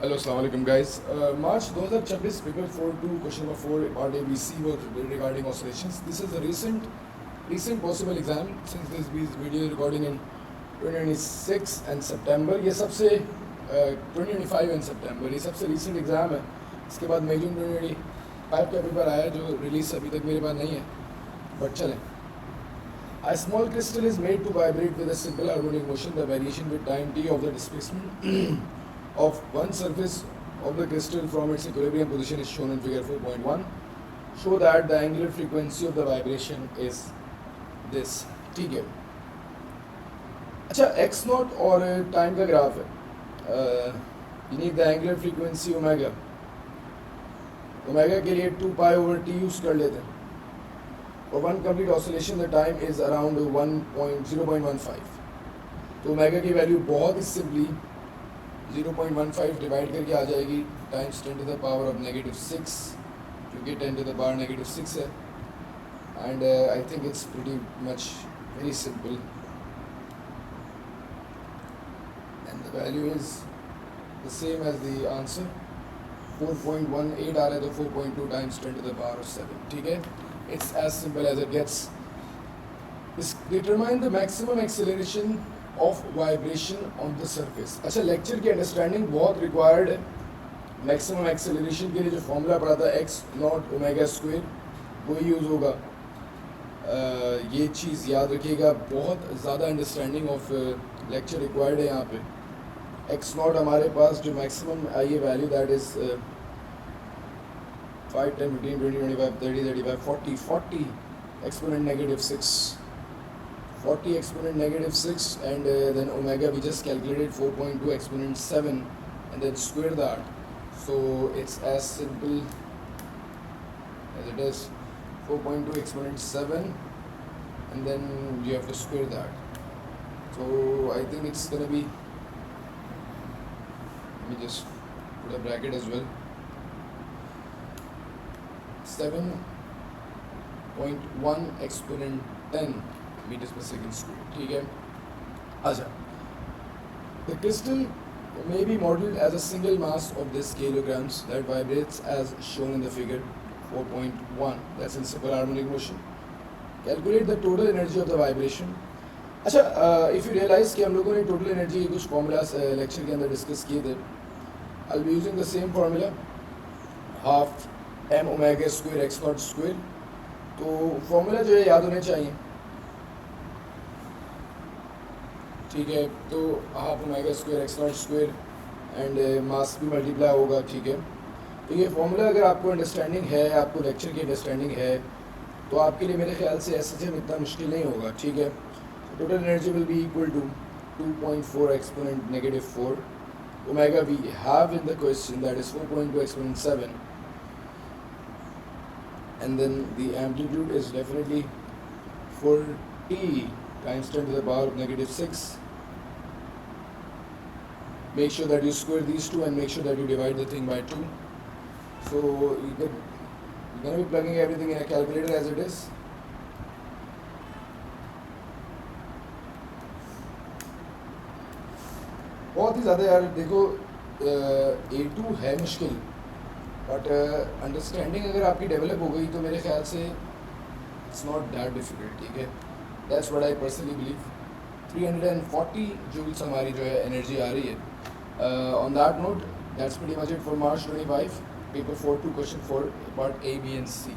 Hello अस्सलाम वालेकुम guys. March 2026 paper 4 2 question number 4 part A B C was regarding oscillations. This is a recent possible exam since this video is recording in 2026 and September. ये सबसे 2025 and September ये सबसे recent exam है. इसके बाद मई जून 2025 का पेपर आया जो रिलीज अभी तक मेरे पास नहीं है, बट चलें. A small crystal is made to vibrate with a simple harmonic motion. The variation with time t of the displacement of one surface of the crystal from its equilibrium position is shown in figure 4.1. Show that the angular frequency of the vibration is this. ठीक है. अच्छा, x not और time का graph है. You need the angular frequency omega. Omega के लिए 2 pi over t use कर लेते हैं. For one complete oscillation the time is around 0.15. तो ओमेगा की वैल्यू बहुत ही सिंपली 0.15 डिवाइड करके आ जाएगी times 10 to the power of -6, क्योंकि 10 to the power -6 है. And I think it's pretty much very simple and the value is the same as the answer. 4.18 आ रहा है तो 4.2 times 10 to the power of 7. ठीक है, it's as simple as it gets. Determine the maximum acceleration of vibration on the surface. अच्छा, lecture की understanding बहुत required है. मैक्सिमम एक्सेलरेशन के लिए जो फॉर्मूला पढ़ा था एक्स नॉट ओमेगा स्क्वायर, वही यूज़ होगा. ये चीज़ याद रखिएगा, बहुत ज़्यादा अंडरस्टैंडिंग ऑफ लेक्चर रिक्वायर्ड है यहाँ पे. एक्स नॉट हमारे पास जो मैक्सिमम आई है value that is 5, 10, 15, 20, 25, 30, 35, 40 exponent -6. 40 exponent -6 and then omega we just calculated 4.2 exponent 7 and then square that. So it's as simple as it is 4.2 exponent 7 and then you have to square that. So I think it's gonna be, let me just put a bracket as well, 7.1 exponent 10 meters per second square. ठीक है. अच्छा, the crystal may be modeled as a single mass of this kilograms that vibrates as shown in the figure 4.1. That's in simple harmonic motion. Calculate the total energy of the vibration. अच्छा, if you realize कि हम लोगों ने total energy के कुछ formulas lecture के अंदर discuss किए थे. I'll be using the same formula, half m omega square x naught square. तो formula जो है याद होने चाहिए. ठीक है, तो half omega square x not square and mass भी मल्टीप्लाई होगा. ठीक है, तो ये फॉर्मूला अगर आपको अंडरस्टैंडिंग है, आपको लेक्चर की अंडरस्टैंडिंग है, तो आपके लिए मेरे ख्याल से एस इतना मुश्किल नहीं होगा. ठीक है, total energy will be equal to 2.4 exponent -4. Omega we have in the question that is 4.2 exponent 7 and then the amplitude is definitely 40 times 10 to the power of -6. Make sure that you square these two and make sure that you divide the thing by 2. So you're going to be plugging everything in a calculator as it is. बहुत ही ज़्यादा यार देखो, A2 है मुश्किल, but understanding अगर आपकी develop हो गई तो मेरे ख्याल से इट्स नॉट दैट डिफिकल्ट. ठीक है, That's what I personally believe. 340 joules हमारी जो है एनर्जी आ रही है. On that note, that's pretty much it for March 25, paper 4 2 question 4 part A, B and C.